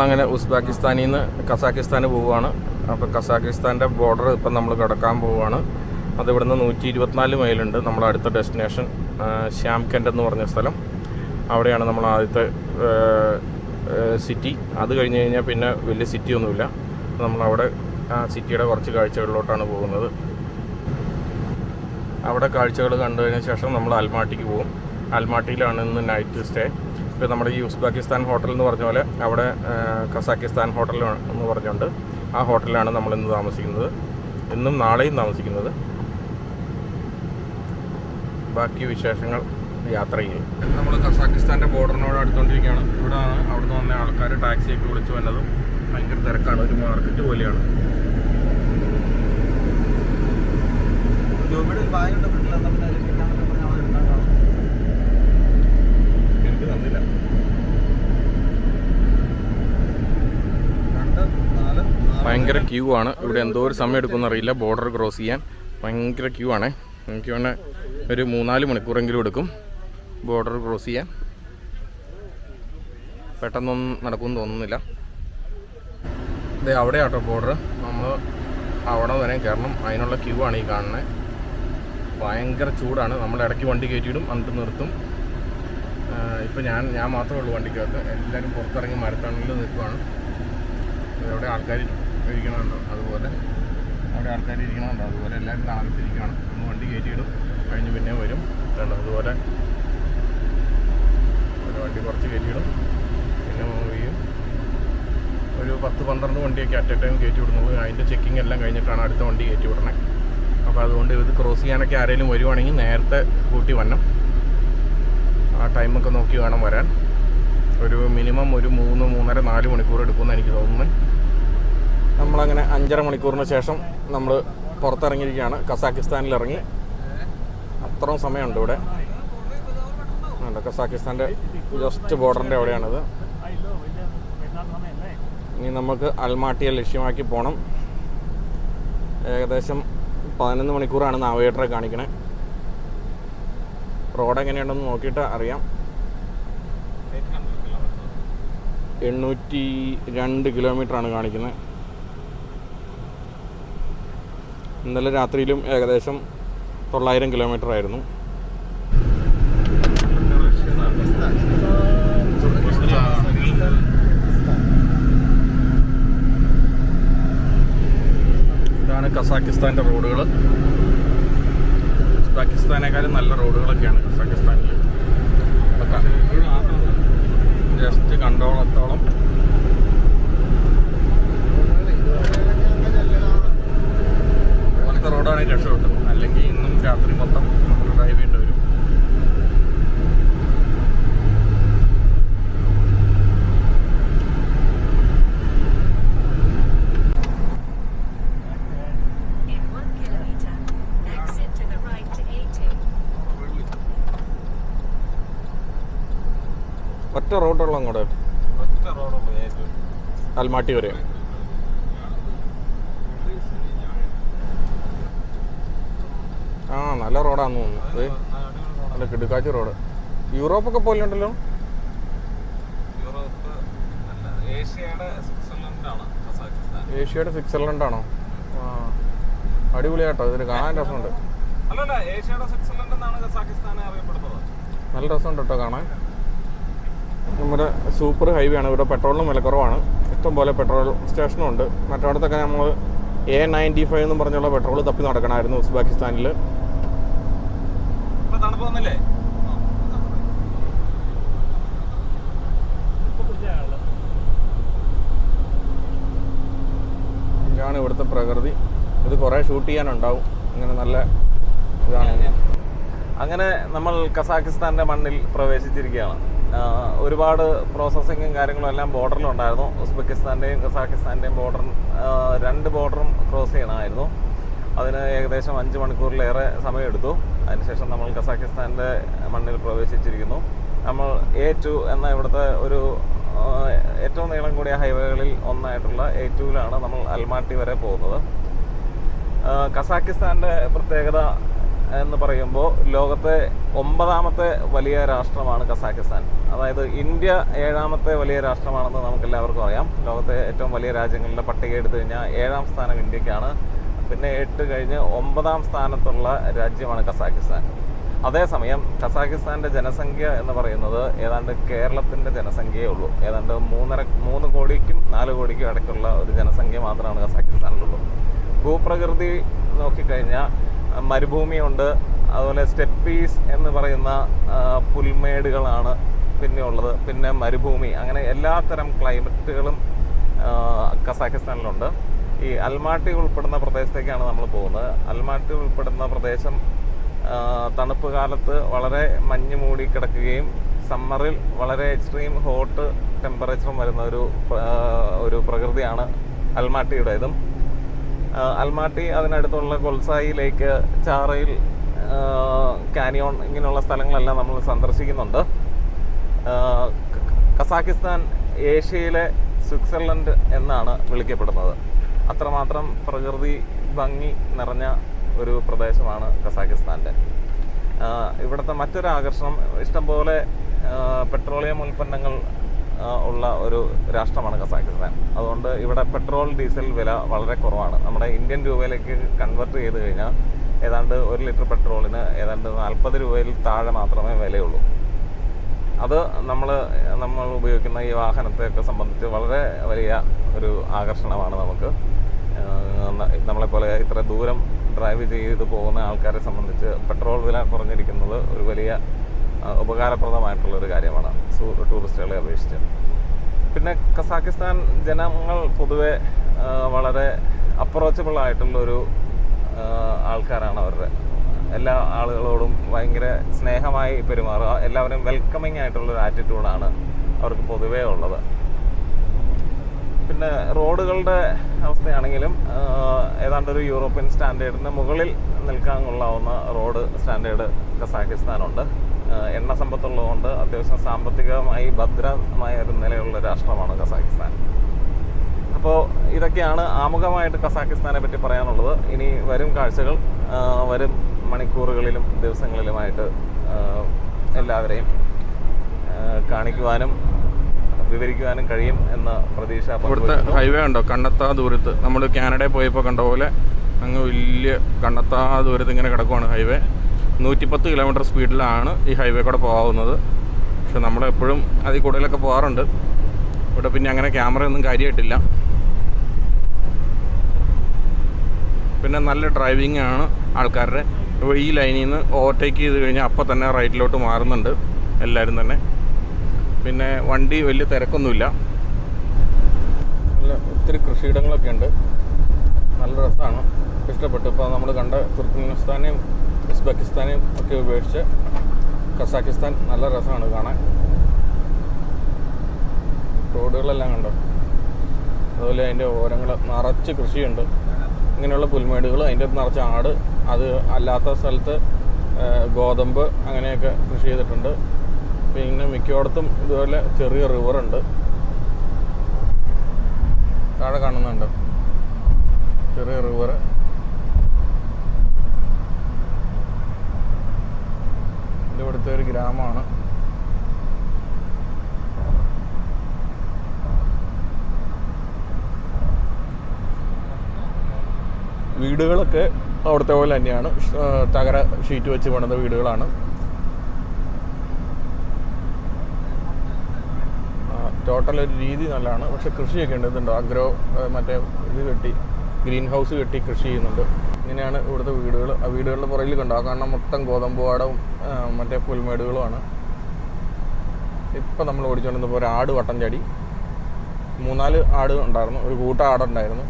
നമ്മളങ്ങനെ ഉസ്ബെക്കിസ്ഥാനിൽ നിന്ന് കസാക്കിസ്ഥാന് പോവുകയാണ്. അപ്പോൾ കസാക്കിസ്ഥാൻ്റെ ബോർഡർ ഇപ്പം നമ്മൾ കടക്കാൻ പോവുകയാണ്. അതിവിടുന്ന് 124 മൈലുണ്ട്. നമ്മുടെ അടുത്ത ഡെസ്റ്റിനേഷൻ ശ്യാംകെൻഡ് എന്ന് പറഞ്ഞ സ്ഥലം. അവിടെയാണ് നമ്മൾ ആദ്യത്തെ സിറ്റി. അത് കഴിഞ്ഞ് കഴിഞ്ഞാൽ പിന്നെ വലിയ സിറ്റി ഒന്നുമില്ല. നമ്മളവിടെ ആ സിറ്റിയുടെ കുറച്ച് കാഴ്ചകളിലോട്ടാണ് പോകുന്നത്. അവിടെ കാഴ്ചകൾ കണ്ടു കഴിഞ്ഞ ശേഷം നമ്മൾ അൽമാട്ടിക്ക് പോകും. അൽമാട്ടിയിലാണ് ഇന്ന് നൈറ്റ് സ്റ്റേ. ഇപ്പോൾ നമ്മുടെ ഈ ഉസ്ബെക്കിസ്ഥാൻ ഹോട്ടൽ എന്ന് പറഞ്ഞ പോലെ അവിടെ കസാക്കിസ്ഥാൻ ഹോട്ടൽ എന്ന് പറഞ്ഞുകൊണ്ട് ആ ഹോട്ടലിലാണ് നമ്മളിന്ന് താമസിക്കുന്നത്. ഇന്നും നാളെയും താമസിക്കുന്നത്. ബാക്കി വിശേഷങ്ങൾ യാത്രയിൽ. നമ്മൾ കസാക്കിസ്ഥാൻ്റെ ബോർഡറിനോട് അടുത്തുകൊണ്ടിരിക്കുകയാണ്. ഇവിടെയാണ് അവിടുന്ന് വന്ന ആൾക്കാർ ടാക്സിയൊക്കെ വിളിച്ച് വന്നതും. ഭയങ്കര തിരക്കാണ്. ഒരു മാർക്കറ്റ് പോലെയാണ്. എനിക്ക് തന്നില്ല. ഭയങ്കര ക്യൂ ആണ് ഇവിടെ. എന്തോ ഒരു സമയം എടുക്കുമെന്ന് അറിയില്ല ബോർഡർ ക്രോസ് ചെയ്യാൻ. ഭയങ്കര ക്യൂ ആണ്. എനിക്ക് വേണേൽ ഒരു 3-4 മണിക്കൂറെങ്കിലും എടുക്കും ബോർഡർ ക്രോസ് ചെയ്യാൻ. പെട്ടെന്നൊന്നും നടക്കുമെന്ന് തോന്നുന്നില്ല. ഇതേ അവിടെയാട്ടോ ബോർഡർ. നമ്മൾ അവിടെ വരെ കയറണം. അതിനുള്ള ക്യൂ ആണ് ഈ കാണുന്നത്. ഭയങ്കര ചൂടാണ്. നമ്മൾ ഇടയ്ക്ക് വണ്ടി കയറ്റിയിടും, എന്നിട്ട് നിർത്തും. ഇപ്പം ഞാൻ മാത്രമേ ഉള്ളൂ വണ്ടിക്കകത്ത്. എല്ലാവരും പുറത്തിറങ്ങി മരത്തണലിൽ നിൽക്കുകയാണ്. അവിടെ ആൾക്കാർ ഇരിക്കണമുണ്ടോ അതുപോലെ, അവിടെ ആൾക്കാർ ഇരിക്കണമുണ്ടോ അതുപോലെ എല്ലാവരും താമസിച്ചിരിക്കുകയാണ്. നമ്മൾ വണ്ടി കയറ്റിയിടും, കഴിഞ്ഞ് പിന്നെ വരും. അതുപോലെ ഒരു വണ്ടി കുറച്ച് കയറ്റിയിടും, പിന്നെ മൂവ് ചെയ്യും. ഒരു 10-12 വണ്ടിയൊക്കെ അറ്റ് എ ടൈം കയറ്റി വിടുന്നുള്ളൂ. അതിൻ്റെ ചെക്കിങ് എല്ലാം കഴിഞ്ഞിട്ടാണ് അടുത്ത വണ്ടി കയറ്റി വിടണേ. അപ്പോൾ അതുകൊണ്ട് ഇത് ക്രോസ് ചെയ്യാനൊക്കെ ആരെങ്കിലും വരുവാണെങ്കിൽ നേരത്തെ കൂട്ടി വരണം. ആ ടൈമൊക്കെ നോക്കി വേണം വരാൻ. ഒരു മിനിമം ഒരു 3-3.5-4 മണിക്കൂർ എടുക്കുമെന്ന് എനിക്ക് തോന്നുന്നത്. നമ്മളങ്ങനെ 5.5 മണിക്കൂറിന് ശേഷം നമ്മൾ പുറത്തിറങ്ങിയിരിക്കുകയാണ്. കസാക്കിസ്ഥാനിൽ ഇറങ്ങി. അത്രയും സമയമുണ്ട് ഇവിടെ. കസാക്കിസ്ഥാൻ്റെ ജസ്റ്റ് ബോർഡറിൻ്റെ അവിടെയാണിത്. ഇനി നമുക്ക് അൽമാട്ടിയെ ലക്ഷ്യമാക്കി പോകണം. ഏകദേശം 11 മണിക്കൂറാണ് നാവിഗേറ്ററെ കാണിക്കണേ. റോഡ് എങ്ങനെയുണ്ടെന്ന് നോക്കിയിട്ട് അറിയാം. 802 കിലോമീറ്ററാണ് കാണിക്കുന്നത്. ഇന്നലെ രാത്രിയിലും ഏകദേശം 900 കിലോമീറ്റർ ആയിരുന്നു. ഇതാണ് കസാക്കിസ്ഥാൻ്റെ റോഡുകൾ. ഉസ്ബെക്കിസ്ഥാനേക്കാളും നല്ല റോഡുകളൊക്കെയാണ് കസാക്കിസ്ഥാനിൽ. ജസ്റ്റ് കണ്ടോളത്തോളം അങ്ങനത്തെ റോഡാണെങ്കിൽ രക്ഷപ്പെട്ടു. അല്ലെങ്കിൽ ഇന്നും രാത്രി മൊത്തം നമ്മൾ ഡ്രൈവ് ചെയ്യേണ്ടി വരും. ഒറ്റ റോഡുള്ള അങ്ങോട്ട് അൽമാട്ടി വരെ. ആ നല്ല റോഡാന്ന് തോന്നുന്നു. നല്ല കിടുക്കാച്ചി റോഡ്. യൂറോപ്പൊക്കെ പോലെ ഉണ്ടല്ലോ. ഏഷ്യയുടെ സ്വിറ്റ്സർലൻഡ് ആണോ? ആ അടിപൊളിയാട്ടോ. ഇതിന് കാണാൻ രസമുണ്ട്. നല്ല രസമുണ്ട് കേട്ടോ കാണാൻ. നമ്മുടെ സൂപ്പർ ഹൈവേ ആണ്. ഇവിടെ പെട്രോളിനും വിലക്കുറവാണ്. ഇഷ്ടംപോലെ പെട്രോൾ സ്റ്റേഷനും ഉണ്ട്. മറ്റവിടത്തൊക്കെ നമ്മൾ A95 എന്ന് പറഞ്ഞുള്ള പെട്രോൾ തപ്പി നടക്കണമായിരുന്നു ഉസ്ബെക്കിസ്ഥാനിൽ. ഇതാണ് ഇവിടുത്തെ പ്രകൃതി. ഇത് കുറേ ഷൂട്ട് ചെയ്യാനുണ്ടാവും. ഇങ്ങനെ നല്ല ഇതാണ്. അങ്ങനെ നമ്മൾ കസാക്കിസ്ഥാൻ്റെ മണ്ണിൽ പ്രവേശിച്ചിരിക്കുകയാണ്. ഒരുപാട് പ്രോസസ്സിങ്ങും കാര്യങ്ങളും എല്ലാം ബോർഡറിലുണ്ടായിരുന്നു. ഉസ്ബെക്കിസ്ഥാൻ്റെയും കസാക്കിസ്ഥാൻ്റെയും ബോർഡർ 2 ബോർഡറും ക്രോസ് ചെയ്യണമായിരുന്നു. അതിന് ഏകദേശം 5 മണിക്കൂറിലേറെ സമയമെടുത്തു. അതിനുശേഷം നമ്മൾ കസാക്കിസ്ഥാൻ്റെ മണ്ണിൽ പ്രവേശിച്ചിരിക്കുന്നു. നമ്മൾ A2 എന്ന ഇവിടുത്തെ ഒരു ഏറ്റവും നീളം കൂടിയ ഹൈവേകളിൽ ഒന്നായിട്ടുള്ള A2-ലാണ് നമ്മൾ അൽമാട്ടി വരെ പോകുന്നത്. കസാക്കിസ്ഥാൻ്റെ പ്രത്യേകത എന്ന് പറയുമ്പോൾ ലോകത്തെ 9ാമത്തെ വലിയ രാഷ്ട്രമാണ് കസാഖിസ്ഥാൻ. അതായത് ഇന്ത്യ 7ാമത്തെ വലിയ രാഷ്ട്രമാണെന്ന് നമുക്കെല്ലാവർക്കും അറിയാം. ലോകത്തെ ഏറ്റവും വലിയ രാജ്യങ്ങളുടെ പട്ടിക എടുത്തു കഴിഞ്ഞാൽ 7ാം സ്ഥാനം ഇന്ത്യക്കാണ്. പിന്നെ 8 കഴിഞ്ഞ് 9ാം സ്ഥാനത്തുള്ള രാജ്യമാണ് കസാഖിസ്ഥാൻ. അതേസമയം കസാഖിസ്ഥാൻ്റെ ജനസംഖ്യ എന്ന് പറയുന്നത് ഏതാണ്ട് കേരളത്തിൻ്റെ ജനസംഖ്യയേ ഉള്ളൂ. ഏതാണ്ട് 3 കോടിക്കും 4 കോടിക്കും ഇടയ്ക്കുള്ള ഒരു ജനസംഖ്യ മാത്രമാണ് കസാഖിസ്ഥാനിലുള്ളൂ. ഭൂപ്രകൃതി നോക്കിക്കഴിഞ്ഞാൽ മരുഭൂമിയുണ്ട്, അതുപോലെ സ്റ്റെപ്പീസ് എന്ന് പറയുന്ന പുൽമേടുകളാണ് പിന്നെ ഉള്ളത്, പിന്നെ മരുഭൂമി, അങ്ങനെ എല്ലാത്തരം ക്ലൈമറ്റുകളും കസാഖിസ്ഥാനിലുണ്ട്. ഈ അൽമാട്ടി ഉൾപ്പെടുന്ന പ്രദേശത്തേക്കാണ് നമ്മൾ പോകുന്നത്. അൽമാട്ടി ഉൾപ്പെടുന്ന പ്രദേശം തണുപ്പ് കാലത്ത് വളരെ മഞ്ഞ് മൂടി കിടക്കുകയും സമ്മറിൽ വളരെ എക്സ്ട്രീം ഹോട്ട് ടെമ്പറേച്ചറും വരുന്ന ഒരു പ്രകൃതിയാണ് അൽമാട്ടിയുടേതും. അൽമാട്ടി, അതിനടുത്തുള്ള കൊൽസായി ലേക്ക്, ചാറയിൽ കാനിയോൺ, ഇങ്ങനെയുള്ള സ്ഥലങ്ങളെല്ലാം നമ്മൾ സന്ദർശിക്കുന്നുണ്ട്. കസാഖിസ്ഥാൻ ഏഷ്യയിലെ സ്വിറ്റ്സർലൻഡ് എന്നാണ് വിളിക്കപ്പെടുന്നത്. അത്രമാത്രം പ്രകൃതി ഭംഗി നിറഞ്ഞ ഒരു പ്രദേശമാണ് കസാഖിസ്ഥാൻ്റെ. ഇവിടുത്തെ മറ്റൊരു ആകർഷണം, ഇഷ്ടംപോലെ പെട്രോളിയം ഉൽപ്പന്നങ്ങൾ ഉള്ള ഒരു രാഷ്ട്രമാണ് കസാഖിസ്ഥാൻ. അതുകൊണ്ട് ഇവിടെ പെട്രോൾ, ഡീസൽ വില വളരെ കുറവാണ്. നമ്മുടെ ഇന്ത്യൻ രൂപയിലേക്ക് കൺവെർട്ട് ചെയ്ത് കഴിഞ്ഞാൽ ഏതാണ്ട് 1 ലിറ്റർ പെട്രോളിന് ഏതാണ്ട് 40 രൂപയിൽ താഴെ മാത്രമേ വിലയുള്ളൂ. അത് നമ്മൾ ഉപയോഗിക്കുന്ന ഈ വാഹനത്തെയൊക്കെ സംബന്ധിച്ച് വളരെ വലിയ ഒരു ആകർഷണമാണ് നമുക്ക്. നമ്മളെപ്പോലെ ഇത്ര ദൂരം ഡ്രൈവ് ചെയ്ത് പോകുന്ന ആൾക്കാരെ സംബന്ധിച്ച് പെട്രോൾ വില കുറഞ്ഞിരിക്കുന്നത് ഒരു വലിയ ഉപകാരപ്രദമായിട്ടുള്ളൊരു കാര്യമാണ് ടൂറിസ്റ്റുകളെ അപേക്ഷിച്ച്. പിന്നെ കസാഖിസ്ഥാൻ ജനങ്ങൾ പൊതുവെ വളരെ അപ്രോച്ചബിൾ ആയിട്ടുള്ളൊരു ആൾക്കാരാണ്. അവരുടെ എല്ലാ ആളുകളോടും ഭയങ്കര സ്നേഹമായി പെരുമാറുക, എല്ലാവരും വെൽക്കമിങ് ആയിട്ടുള്ളൊരു ആറ്റിറ്റ്യൂഡാണ് അവർക്ക് പൊതുവേ ഉള്ളത്. പിന്നെ റോഡുകളുടെ അവസ്ഥയാണെങ്കിലും ഏതാണ്ട് ഒരു യൂറോപ്യൻ സ്റ്റാൻഡേർഡിന് മുകളിൽ നിൽക്കാൻ കൊള്ളാവുന്ന റോഡ് സ്റ്റാൻഡേർഡ് കസാഖിസ്ഥാനുണ്ട്. എണ്ണ സമ്പത്തുള്ളതുകൊണ്ട് അത്യാവശ്യം സാമ്പത്തികമായി ഭദ്രമായ ഒരു നിലയുള്ള രാഷ്ട്രമാണ് കസാഖിസ്ഥാൻ. അപ്പോൾ ഇതൊക്കെയാണ് ആമുഖമായിട്ട് കസാഖിസ്ഥാനെ പറ്റി പറയാനുള്ളത്. ഇനി വരും കാഴ്ചകൾ വരും മണിക്കൂറുകളിലും ദിവസങ്ങളിലുമായിട്ട് എല്ലാവരെയും കാണിക്കുവാനും വിവരിക്കുവാനും കഴിയും എന്ന പ്രതീക്ഷ. ഇവിടുത്തെ ഹൈവേ ഉണ്ടോ, കണ്ണെത്താ ദൂരത്ത് നമ്മൾ കാനഡയിൽ പോയപ്പോൾ കണ്ട പോലെ അങ്ങ് വലിയ കണ്ണെത്താ ദൂരത്ത് ഇങ്ങനെ കിടക്കുവാണ് ഹൈവേ. 110 കിലോമീറ്റർ സ്പീഡിലാണ് ഈ ഹൈവേ കൂടെ പോകാവുന്നത്. പക്ഷെ നമ്മളെപ്പോഴും അതിൽ കൂടുതലൊക്കെ പോകാറുണ്ട്. ഇവിടെ പിന്നെ അങ്ങനെ ക്യാമറയൊന്നും കാര്യമായിട്ടില്ല. പിന്നെ നല്ല ഡ്രൈവിംഗ് ആണ് ആൾക്കാരുടെ. ഈ ലൈനിൽ നിന്ന് ഓവർടേക്ക് ചെയ്ത് കഴിഞ്ഞാൽ അപ്പം തന്നെ റൈറ്റിലോട്ട് മാറുന്നുണ്ട് എല്ലാവരും തന്നെ. പിന്നെ വണ്ടി വലിയ തിരക്കൊന്നുമില്ല. നല്ല ഒത്തിരി കൃഷിയിടങ്ങളൊക്കെ ഉണ്ട്. നല്ല രസമാണ്, ഇഷ്ടപ്പെട്ടു. ഇപ്പോൾ നമ്മൾ കണ്ട തുർക്ക്മെനിസ്ഥാനെയും ഉസ്ബെക്കിസ്ഥാനെയും ഒക്കെ ഉപേക്ഷിച്ച് കസാഖിസ്ഥാൻ നല്ല രസമാണ് കാണാൻ. റോഡുകളെല്ലാം കണ്ടോ, അതുപോലെ അതിൻ്റെ ഓരങ്ങൾ നിറച്ച് കൃഷിയുണ്ട്. ഇങ്ങനെയുള്ള പുൽമേടുകൾ, അതിൻ്റെ നിറച്ച് ആട്, അത് അല്ലാത്ത സ്ഥലത്ത് ഗോതമ്പ് അങ്ങനെയൊക്കെ കൃഷി ചെയ്തിട്ടുണ്ട്. പിന്നെ മിക്കയിടത്തും ഇതുപോലെ ചെറിയ റിവറുണ്ട്. താഴെ കാണുന്നുണ്ട് ചെറിയ റിവർ. ഇത് ഇവിടുത്തെ ഒരു ഗ്രാമമാണ്. വീടുകളൊക്കെ അവിടുത്തെ പോലെ തന്നെയാണ്. തകര ഷീറ്റ് വെച്ച് പണിത വീടുകളാണ്. ടോട്ടൽ ഒരു രീതി നല്ലതാണ്. പക്ഷെ കൃഷിയൊക്കെ ഉണ്ട്. ഇതുണ്ടോ, അഗ്രോ മറ്റേ ഇത് കെട്ടി, ഗ്രീൻ ഹൗസ് കെട്ടി കൃഷി ചെയ്യുന്നുണ്ട്. ഇങ്ങനെയാണ് ഇവിടുത്തെ വീടുകൾ. ആ വീടുകളുടെ പുറകിൽ കണ്ടോ, ആ കാണുന്ന മൊത്തം ഗോതമ്പ് പാടവും മറ്റേ പുൽമേടുകളുമാണ്. ഇപ്പം നമ്മൾ ഓടിച്ചുകൊണ്ടിരുന്നപ്പോൾ ഒരു ആട് വട്ടം ചാടി. 3-4 ആട് ഉണ്ടായിരുന്നു, ഒരു കൂട്ടം ആടുണ്ടായിരുന്നു.